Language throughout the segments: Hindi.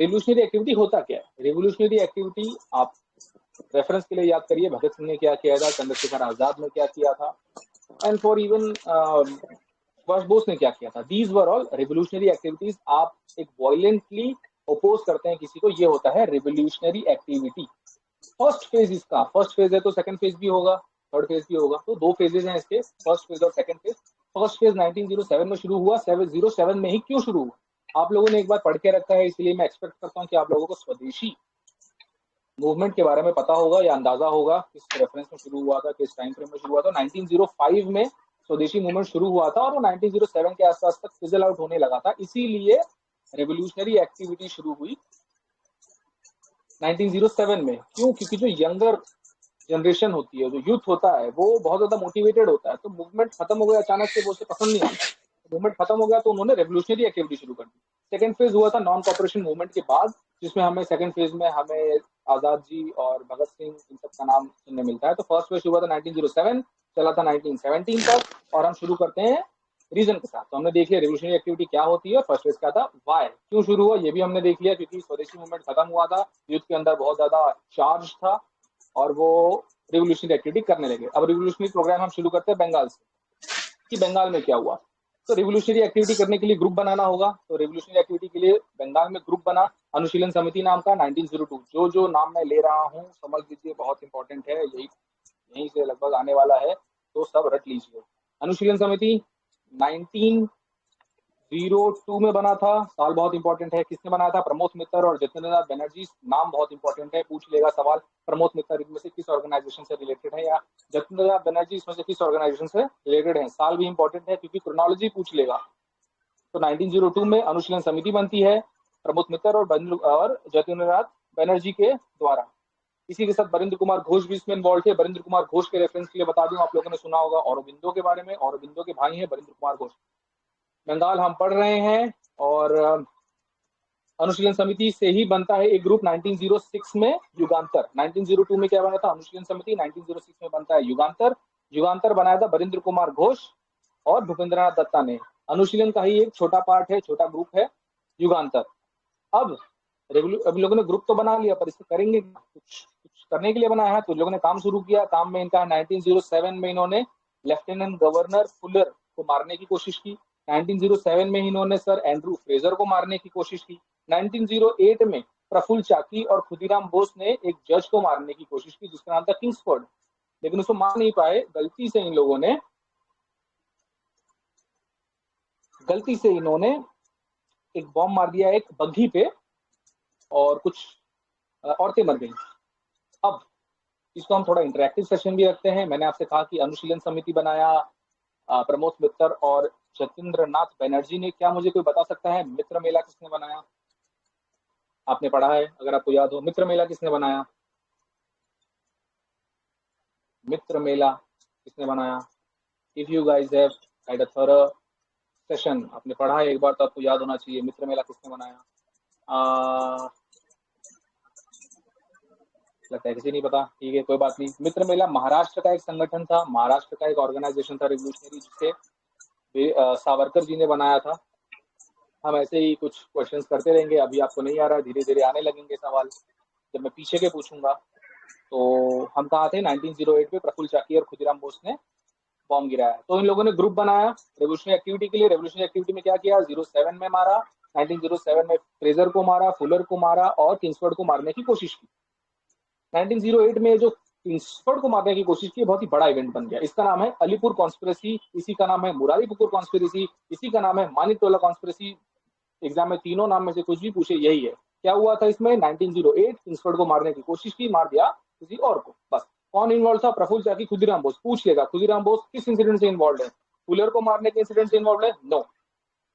रिवोल्यूशनरी एक्टिविटी होता क्या है? रिवोल्यूशनरी एक्टिविटी आप रेफरेंस के लिए याद करिए, भगत सिंह ने क्या किया था, चंद्रशेखर आजाद ने क्या किया था, and for even Subhash Bose ने क्या किया था। These were all revolutionary activities. आप एक वायलेंटली ओपोज करते हैं किसी को, ये होता है रिवोल्यूशनरी एक्टिविटी। फर्स्ट फेज इसका, फर्स्ट फेज है तो सेकंड फेज भी होगा, थर्ड फेज भी होगा, तो 2 फेजेज हैं इसके, फर्स्ट फेज और सेकंड फेज। फर्स्ट फेज 1907 में शुरू हुआ। 707 में ही क्यों शुरू हुआ आप लोगों ने एक बार पढ़ के रखा है, इसलिए मैं एक्सपेक्ट करता हूँ कि आप लोगों को स्वदेशी मूवमेंट के बारे में पता होगा या अंदाजा होगा किस रेफरेंस में शुरू हुआ था, किस टाइम फ्रेम में शुरू हुआ था। 1905 में स्वदेशी मूवमेंट शुरू हुआ था और वो 1907 के आसपास तक फिजल आउट होने लगा था, इसीलिए रिवोल्यूशनरी एक्टिविटी शुरू हुई 1907 में। क्यों? क्योंकि जो यंगर जनरेशन होती है, जो यूथ होता है, वो बहुत ज्यादा मोटिवेटेड होता है, तो मूवमेंट खत्म हो गया अचानक से, वो उसे पसंद नहीं आता। मूवमेंट खत्म हो गया तो उन्होंने रेवोल्यूशनरी एक्टिविटी शुरू कर दी। सेकंड फेज हुआ था नॉन कॉपरेशन मूवमेंट के बाद, जिसमें हमें सेकंड फेज में हमें आजाद जी और भगत सिंह इन सब का नाम सुनने मिलता है। तो फर्स्ट फेज हुआ था 1907, चला था 1917 तक, और हम शुरू करते हैं रीजन के साथ। तो हमने देख लिया रिवोल्यूशनरी एक्टिविटी क्या होती है, फर्स्ट फेज क्या था, वाई, क्यों शुरू हुआ, ये भी हमने देख लिया, क्योंकि स्वदेशी मूवमेंट खत्म हुआ था, यूथ के अंदर बहुत ज्यादा चार्ज था और वो रिवोल्यूशनरी एक्टिविटी करने लगे। अब रिवोल्यूशनरी प्रोग्राम हम शुरू करते हैं बंगाल से, कि बंगाल में क्या हुआ। तो रिवोल्यूशनरी एक्टिविटी करने के लिए ग्रुप बनाना होगा, तो रिवोल्यूशनरी एक्टिविटी के लिए बंगाल में ग्रुप बना, अनुशीलन समिति नाम का, 1902। जो नाम मैं ले रहा हूँ समझ लीजिए, बहुत इंपॉर्टेंट है, यहीं से लगभग आने वाला है, तो सब रट लीजिए। अनुशीलन समिति 1902 में बना था, साल बहुत इंपॉर्टेंट है। किसने बनाया था? प्रमोद मित्र और जतेंद्रनाथ बनर्जी। नाम बहुत इंपॉर्टेंट है, पूछ लेगा सवाल। प्रमोद मित्र इनमें से किस ऑर्गेनाइजेशन से रिलेटेड है, या जतेंद्रनाथ बनर्जी इसमें से किस ऑर्गेनाइजेशन से रिलेटेड है। साल भी इंपॉर्टेंट है क्योंकि क्रोनोलॉजी पूछ लेगा। तो 1902 में अनुशीलन समिति बनती है प्रमोद मित्र और जतेंद्रनाथ बनर्जी के द्वारा। इसी के साथ बरिंद्र कुमार घोष भी इसमें इन्वॉल्व थे। बरिंद्र कुमार घोष के रेफरेंस के लिए बता दूं, आप लोगों ने सुना होगा औरबिंदो के बारे में, औरबिंदो के भाई हैं बरिंद्र कुमार घोष। बंगाल हम पढ़ रहे हैं, और अनुशीलन समिति से ही बनता है एक ग्रुप 1906 में, युगांतर। 1902 में क्या बना था? अनुशीलन समिति। 1906 में बनता है युगांतर। युगांतर बनाया था बरिंद्र कुमार घोष और भूपेंद्रनाथ दत्ता ने। अनुशीलन का ही एक छोटा पार्ट है, छोटा ग्रुप है युगांतर। अब लोगों ने ग्रुप तो बना लिया, पर इसको करेंगे कुछ करने के लिए बनाया है, तो लोगों ने काम शुरू किया। काम में इनका 1907 में इन्होंने लेफ्टिनेंट गवर्नर फुलर को मारने की कोशिश की। 1907 में इन्होंने सर एंड्रू फ्रेजर को मारने की कोशिश की। 1908 में प्रफुल्ल चाकी और खुदीराम बोस ने एक जज को मारने की कोशिश की जिसका नाम था किंग्सफोर्ड, लेकिन उसको मार नहीं पाए। गलती से इन्होंने एक बॉम्ब मार दिया एक बग्घी पे, और कुछ औरतें मर गई। अब इसको हम थोड़ा इंटरेक्टिव सेशन भी रखते हैं। मैंने आपसे कहा कि अनुशीलन समिति बनाया प्रमोद मित्र और जतेंद्रनाथ बनर्जी ने। क्या मुझे कोई बता सकता है मित्र मेला किसने बनाया? आपने पढ़ा है, अगर आपको याद हो, मित्र मेला किसने बनाया? मित्र मेला किसने बनाया? If you guys have had a thorough session, आपने पढ़ा है एक बार, तो आपको याद होना चाहिए मित्र मेला किसने बनाया। लगता है किसी नहीं पता, ठीक है कोई बात नहीं। मित्र मेला महाराष्ट्र का एक संगठन था, महाराष्ट्र का एक ऑर्गेनाइजेशन था रिवोल्यूशनरी, जिसे सावरकर जी ने बनाया था। हम ऐसे ही कुछ क्वेश्चंस करते रहेंगे, अभी आपको नहीं आ रहा है, धीरे धीरे आने लगेंगे सवाल जब मैं पीछे के पूछूंगा। तो हम कहा थे 1908 में प्रफुल्ल चाकी और खुदीराम बोस ने बॉम्ब गिराया। तो इन लोगों ने ग्रुप बनाया रेवोल्यूशनरी एक्टिविटी के लिए। रेवोल्यूशनरी एक्टिविटी में क्या किया? 07 में मारा, 1907 में फ्रेजर को मारा, फुलर को मारा और किंग्सफोर्ड को मारने की कोशिश की। 1908 में जो किंग्सफोर्ड को मारने की कोशिश की, बहुत ही बड़ा इवेंट बन गया। इसका नाम है अलीपुर कॉन्स्पिरेसी, इसी का नाम है मुरारीपुकुर कॉन्स्पिरेसी, इसी का नाम है मानिकटोला कॉन्स्पिरेसी। एग्जाम में तीनों नाम में से कुछ भी पूछे, यही है। क्या हुआ था इसमें? 1908 किंग्सफोर्ड को मारने की कोशिश की, मार दिया किसी और को, बस। कौन इन्वॉल्व था? प्रफुल्ल चाकी, खुदीराम बोस। पूछ लेगा खुदीराम बोस किस इंसिडेंट से इन्वॉल्व है? फुलर को मारने के इंसिडेंट से इन्वॉल्व है? नो।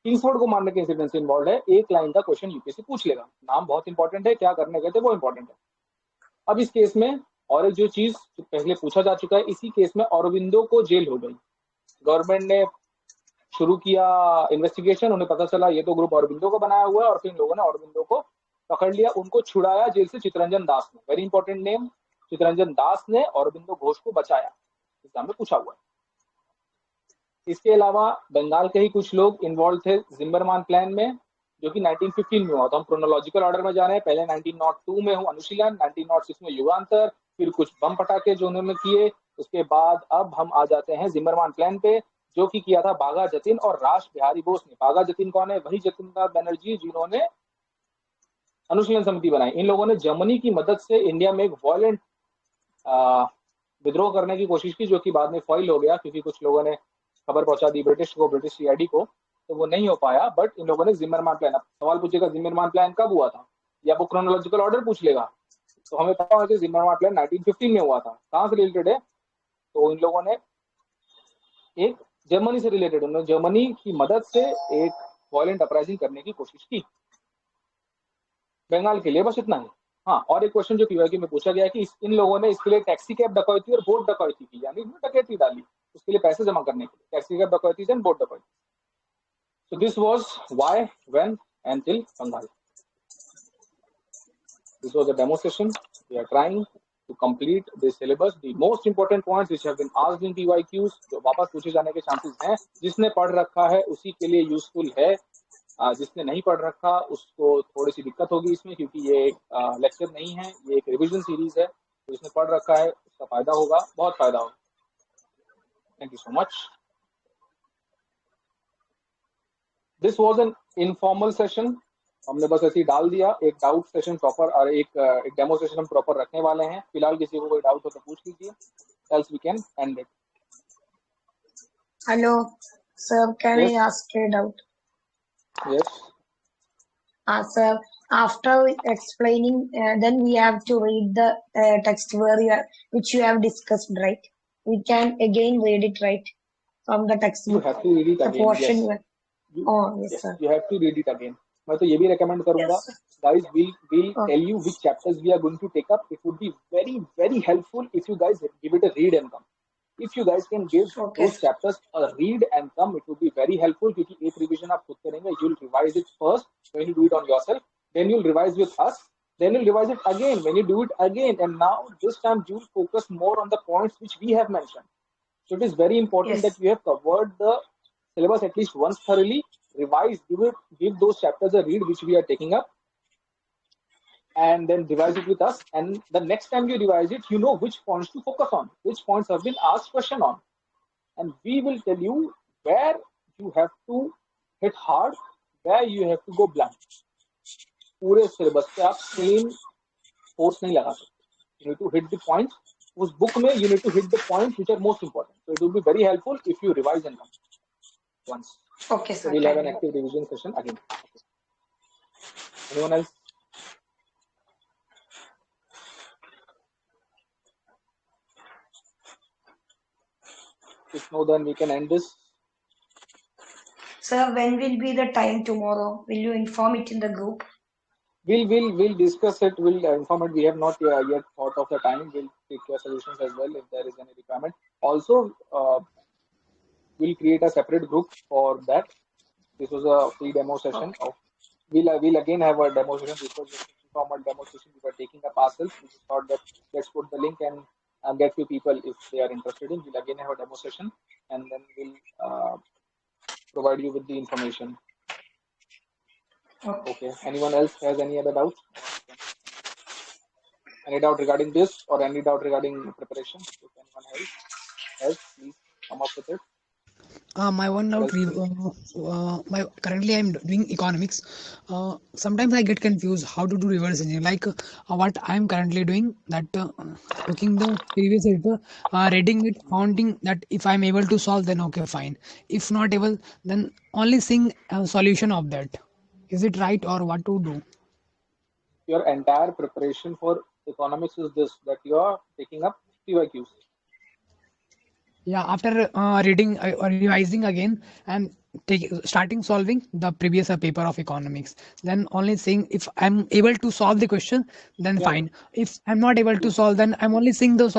किंग्सफोर्ड को मारने के इंसिडेंट से इन्वॉल्व है। एक लाइन का क्वेश्चन यूपीएससी पूछ लेगा। नाम बहुत इंपॉर्टेंट है, क्या करने गए थे वो इंपॉर्टेंट है। अब इस केस में और एक जो चीज पहले पूछा जा चुका है, इसी केस में औरबिंदो को जेल हो गई। गवर्नमेंट ने शुरू किया इन्वेस्टिगेशन, उन्हें पता चला ये तो ग्रुप औरबिंदो को बनाया हुआ है, और फिर लोगों ने औरबिंदो को पकड़ लिया, उनको छुड़ाया जेल से। चितरंजन दास ने, वेरी इंपॉर्टेंट नेम, चितरंजन दास ने औरबिंदो घोष को बचाया, एग्जाम में पूछा हुआ है। इसके अलावा बंगाल के ही कुछ लोग इन्वॉल्व थे जिम्बरमान प्लान में। जो कि 1915 में हुआ। तो हम क्रोनोलॉजिकल ऑर्डर में जा रहे हैं। पहले 1902 में हुआ अनुशीलन, 1906 में युगांतर, फिर कुछ बम पटाखे जो उन्होंने किए। उसके बाद अब हम आ जाते हैं जिम्मरमान प्लान पे, जो कि किया था बाघा जतिन और रास बिहारी बोस ने। बाघा जतिन कौन है? वही जतिन बनर्जी जिन्होंने अनुशीलन समिति बनाई। इन लोगों ने जर्मनी की मदद से इंडिया में एक वॉयलेंट विद्रोह करने की कोशिश की, जो कि बाद में फॉइल हो गया क्योंकि कुछ लोगों ने खबर पहुंचा दी ब्रिटिश को, ब्रिटिश सीआईडी को, तो वो नहीं हो पाया। बट इन लोगों ने जिम्मरमान प्लान, अब सवाल पूछेगा जिम्मरमान प्लान कब हुआ था, या वो क्रोनोलॉजिकल ऑर्डर पूछ लेगा, तो हमें पता होना चाहिए जिम्मरमान प्लान 1915 में हुआ था। कहाँ से रिलेटेड है? तो इन लोगों ने एक जर्मनी से रिलेटेड, उन्होंने जर्मनी की मदद से एक वॉयलेंट अपराइजिंग करने की कोशिश की बंगाल के लिए। बस इतना ही। हाँ, और एक क्वेश्चन जो पीवाईक्यू में पूछा गया कि इन लोगों ने इसके लिए टैक्सी कैब डकैती और बोट डकैती की, यानी डकैती डाली उसके लिए पैसे जमा करने के लिए। टैक्सी कैब डकैती एंड बोट डकैती। So this was why, when, and till Bengal. This was a demo session. We are trying to complete this syllabus. The most important points which have been asked in PYQs, जो वापस पूछे जाने के chances हैं, जिसने पढ़ रखा है उसी के लिए useful है। जिसने नहीं पढ़ रखा उसको थोड़ी सी दिक्कत होगी इसमें, क्योंकि ये एक लेक्चर नहीं है, ये एक रिविजन सीरीज है। तो जिसने पढ़ रखा है उसका फायदा होगा, बहुत फायदा होगा। Thank you so much. This was an informal session. हमने बस ऐसे ही डाल दिया। एक डाउट सेशन प्रॉपर और एक डेमो सेशन हम प्रॉपर रखने वाले हैं। फिलहाल किसी को कोई डाउट हो तो पूछ लीजिए, else we can end it. Hello, sir. Can Yes. I ask a doubt? Yes. Sir, after explaining, then we have to read the text which you have discussed, right? We can again read it, right? From the textbook. You have to read it The again. portion. Yes. Yes, sir. You have to read it again. मैं तो ये भी recommend करूँगा, guys, we'll tell you which chapters we are going to take up. It would be very, very helpful if you guys give it a read and come. If you guys can give those chapters a read and come, it would be very helpful, क्योंकि एक revision आप खुद करेंगे, you'll revise it first when you do it on yourself, then you'll revise with us, then you'll revise it again when you do it again, and now this time you'll focus more on the points which we have mentioned. So it is very important that you have covered the syllabus at least once thoroughly, revise, give those chapters a read which we are taking up, and then revise it with us. And the next time you revise it, you know which points to focus on, which points have been asked question on, and we will tell you where you have to hit hard, where you have to go blank. पूरे syllabus पे आप same force नहीं लगा सकते. You need to hit the points. उस book में you need to hit the points which are most important. So it will be very helpful if you revise and come once. Okay, sir. So we'll have an active revision session again. Okay. Anyone else? If no, then we can end this. Sir, when will be the time tomorrow? Will you inform it in the group? We'll discuss it. We'll inform it. We have not yet thought of the time. We'll take your suggestions as well if there is any requirement. Also, we'll create a separate group for that. This was a free demo session. We'll again have a demo session. This was just a formal demo session we were taking up ourselves. We just thought that let's put the link and get few people if they are interested in. We'll again have a demo session, and then we'll provide you with the information. Okay. Anyone else has any other doubts? Any doubt regarding this or any doubt regarding preparation? If anyone else, please come up with it. My one doubt, currently I'm doing economics. Sometimes I get confused how to do reverse engineering. Like what I'm currently doing, that looking the previous editor, reading it, counting that if I'm able to solve, then okay, fine. If not able, then only seeing a solution of that. Is it right or what to do? Your entire preparation for economics is this, that you are taking up PYQs. Yeah, after reading or revising again and starting solving the previous paper of economics, then only seeing if I'm able to solve the question, then fine. If I'm not able to solve, then I'm only seeing the